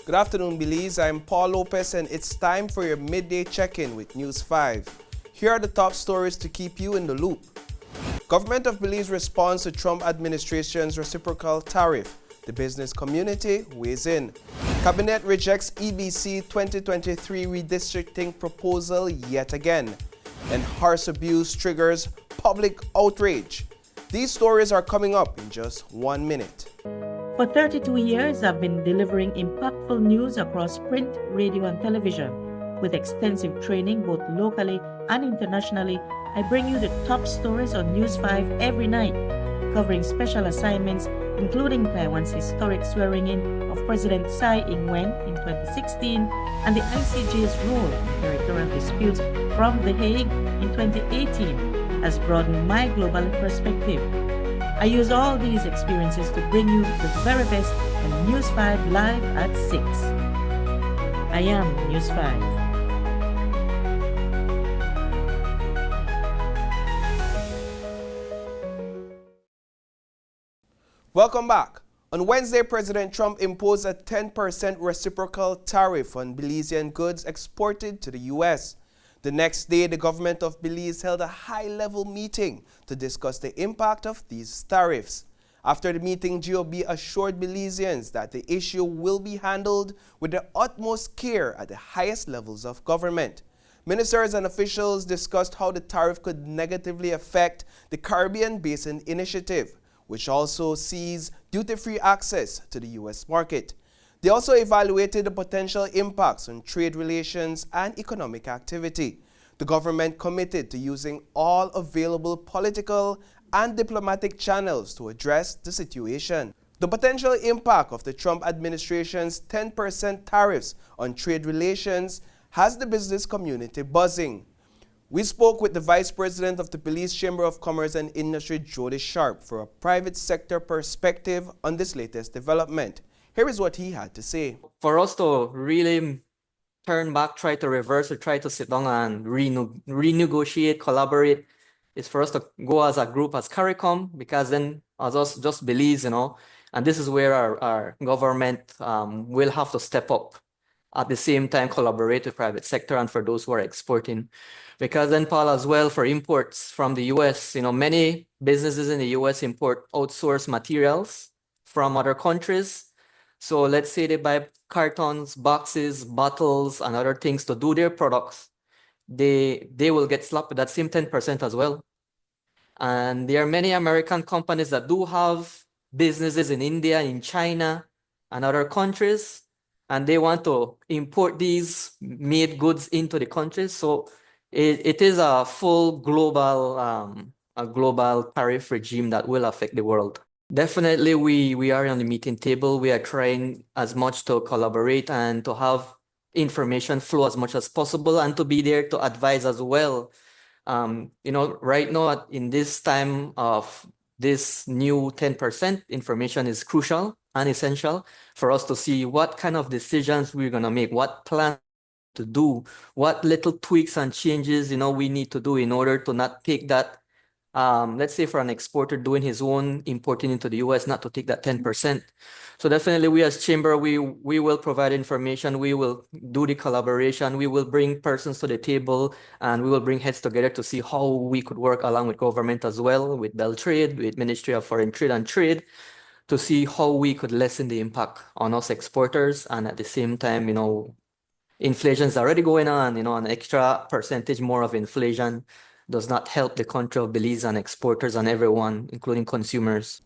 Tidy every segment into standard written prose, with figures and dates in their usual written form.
Good afternoon, Belize. I'm Paul Lopez, and it's time for your midday check-in with News 5. Here are the top stories to keep you in the loop. Government of Belize responds to Trump administration's reciprocal tariff. The business community weighs in. Cabinet rejects EBC 2023 redistricting proposal yet again. And horse abuse triggers public outrage. These stories are coming up in just 1 minute. For 32 years, I've been delivering impactful news across print, radio, and television. With extensive training both locally and internationally, I bring you the top stories on News 5 every night, covering special assignments including Taiwan's historic swearing-in of President Tsai Ing-wen in 2016 and the ICJ's role in territorial disputes from The Hague in 2018 has broadened my global perspective. I use all these experiences to bring you the very best on News 5 live at 6. I am News 5. Welcome back. On Wednesday, President Trump imposed a 10% reciprocal tariff on Belizean goods exported to the U.S. The next day, the government of Belize held a high-level meeting to discuss the impact of these tariffs. After the meeting, GOB assured Belizeans that the issue will be handled with the utmost care at the highest levels of government. Ministers and officials discussed how the tariff could negatively affect the Caribbean Basin Initiative, which also sees duty-free access to the U.S. market. They also evaluated the potential impacts on trade relations and economic activity. The government committed to using all available political and diplomatic channels to address the situation. The potential impact of the Trump administration's 10% tariffs on trade relations has the business community buzzing. We spoke with the Vice President of the Belize Chamber of Commerce and Industry, Jody Sharp, for a private sector perspective on this latest development. Here is what he had to say. For us to really turn back, try to reverse, or try to sit down and renegotiate, collaborate, is for us to go as a group, as CARICOM, because then as us just Belize, and this is where our government will have to step up. At the same time, collaborate with private sector and for those who are exporting. Because then, Paul, as well, for imports from the US, many businesses in the US import outsourced materials from other countries. So let's say they buy cartons, boxes, bottles, and other things to do their products. They will get slapped with that same 10% as well. And there are many American companies that do have businesses in India, in China, and other countries, and they want to import these made goods into the country. So it is a full global tariff regime that will affect the world. Definitely, we are on the meeting table. We are trying as much to collaborate and to have information flow as much as possible and to be there to advise as well. Right now in this time of this new 10%, information is crucial and essential for us to see what kind of decisions we're going to make, what plan to do, what little tweaks and changes we need to do in order to not take that, let's say for an exporter doing his own importing into the US, not to take that 10%. So definitely we as chamber, we will provide information, we will do the collaboration, we will bring persons to the table, and we will bring heads together to see how we could work along with government as well, with Beltrade, with Ministry of Foreign Trade and Trade, to see how we could lessen the impact on us exporters. And at the same time, inflation is already going on, an extra percentage more of inflation does not help the country of Belize and exporters and everyone, including consumers.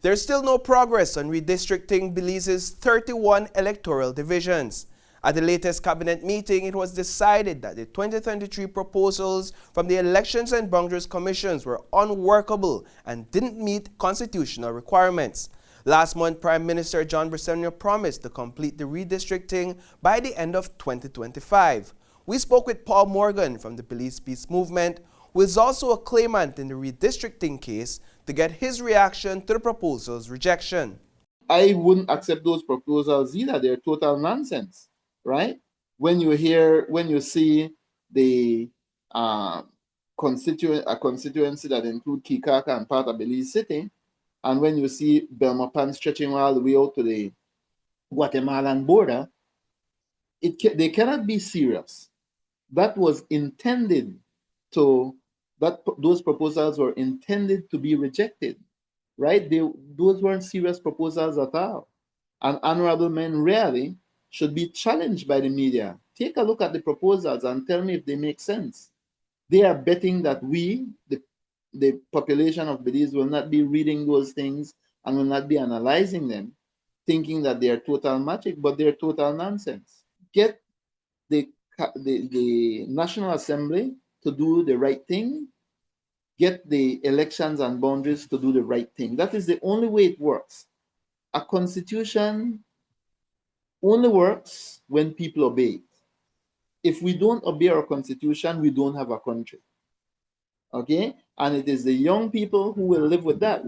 There's still no progress on redistricting Belize's 31 electoral divisions. At the latest cabinet meeting, it was decided that the 2023 proposals from the Elections and Boundaries Commissions were unworkable and didn't meet constitutional requirements. Last month, Prime Minister John Briceño promised to complete the redistricting by the end of 2025. We spoke with Paul Morgan from the Belize Peace Movement, who is also a claimant in the redistricting case, to get his reaction to the proposal's rejection. I wouldn't accept those proposals either. They're total nonsense, right? When you see the constituency that include Kikaka and part of Belize City, and when you see Belmopan stretching all the way out to the Guatemalan border, they cannot be serious. That was intended to, those proposals were intended to be rejected, right? Those weren't serious proposals at all. And honorable men rarely should be challenged by the media. Take a look at the proposals and tell me if they make sense. They are betting that we, the population of Belize, will not be reading those things and will not be analyzing them, thinking that they are total magic, but they're total nonsense. Get the National Assembly to do the right thing, get the elections and boundaries to do the right thing. That is the only way it works. A constitution only works when people obey it. If we don't obey our constitution, we don't have a country. Okay? And it is the young people who will live with that.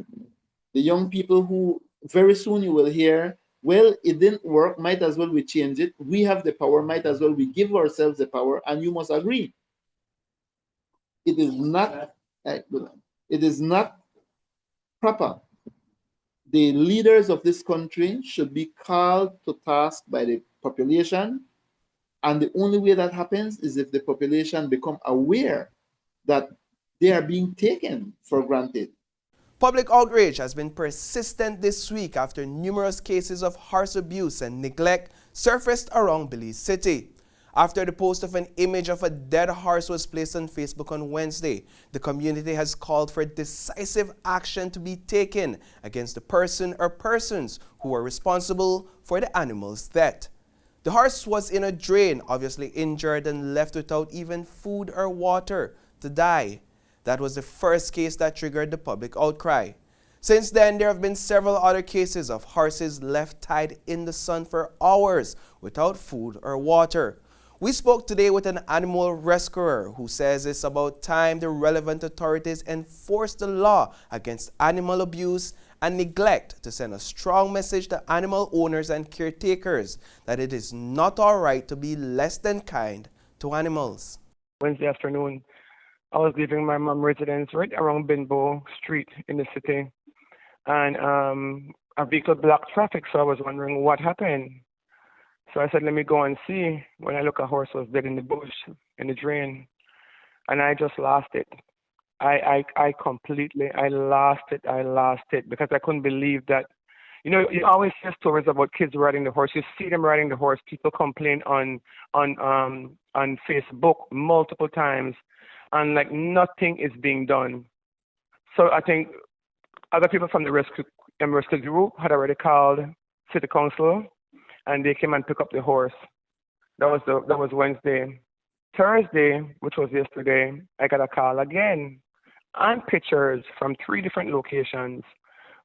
The young people who very soon you will hear, well, it didn't work, might as well we change it. We have the power, might as well we give ourselves the power, and you must agree. It is not proper. The leaders of this country should be called to task by the population, and the only way that happens is if the population become aware that they are being taken for granted. Public outrage has been persistent this week after numerous cases of horse abuse and neglect surfaced around Belize City. After the post of an image of a dead horse was placed on Facebook on Wednesday, the community has called for decisive action to be taken against the person or persons who are responsible for the animal's death. The horse was in a drain, obviously injured and left without even food or water to die. That was the first case that triggered the public outcry. Since then, there have been several other cases of horses left tied in the sun for hours without food or water. We spoke today with an animal rescuer who says it's about time the relevant authorities enforce the law against animal abuse and neglect to send a strong message to animal owners and caretakers that it is not all right to be less than kind to animals. Wednesday afternoon, I was leaving my mom's residence right around Binbo Street in the city, and a vehicle blocked traffic, so I was wondering what happened. So I said, let me go and see. When I look, a horse was dead in the bush, in the drain, and I just lost it. I lost it because I couldn't believe that. You know, you always hear stories about kids riding the horse. You see them riding the horse. People complain on Facebook multiple times, and like nothing is being done. So I think other people from the rescue group had already called city council, and they came and picked up the horse. That was Wednesday. Thursday, which was yesterday, I got a call again, and pictures from 3 different locations.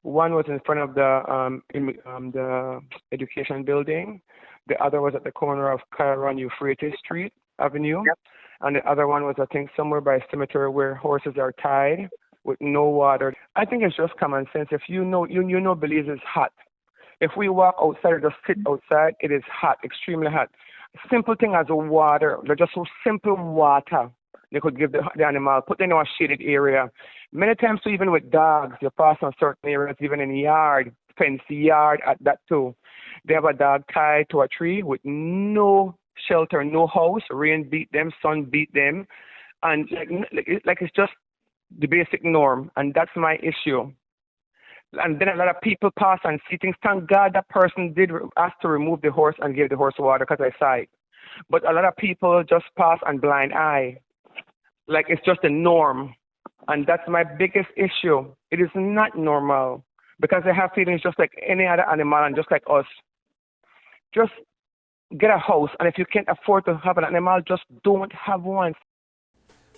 One was in front of the education building. The other was at the corner of Cairon Euphrates Street Avenue. Yep. And the other one was, I think, somewhere by a cemetery where horses are tied with no water. I think it's just common sense. If you know Belize is hot. If we walk outside or just sit outside, it is hot, extremely hot. Simple thing as water, just so simple water they could give the animal, put them in a shaded area. Many times, too, even with dogs, you pass on certain areas, even in yard, fenced yard at that too. They have a dog tied to a tree with no shelter, no house. Rain beat them, sun beat them, and like it's just the basic norm, and that's my issue. And then a lot of people pass and see things. Thank God that person did ask to remove the horse and give the horse water because I saw it. But a lot of people just pass and blind eye, like it's just a norm, and that's my biggest issue. It is not normal because they have feelings just like any other animal and just like us. Just get a house, and if you can't afford to have an animal, just don't have one.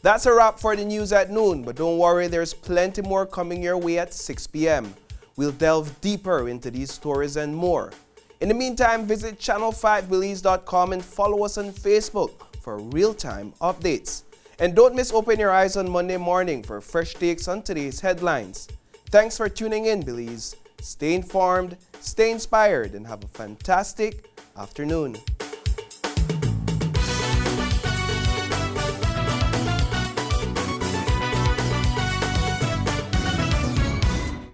That's a wrap for the news at noon, but don't worry, there's plenty more coming your way at 6 p.m. We'll delve deeper into these stories and more. In the meantime, visit channel5belize.com and follow us on Facebook for real-time updates. And don't miss Open Your Eyes on Monday morning for fresh takes on today's headlines. Thanks for tuning in, Belize. Stay informed, stay inspired, and have a fantastic afternoon.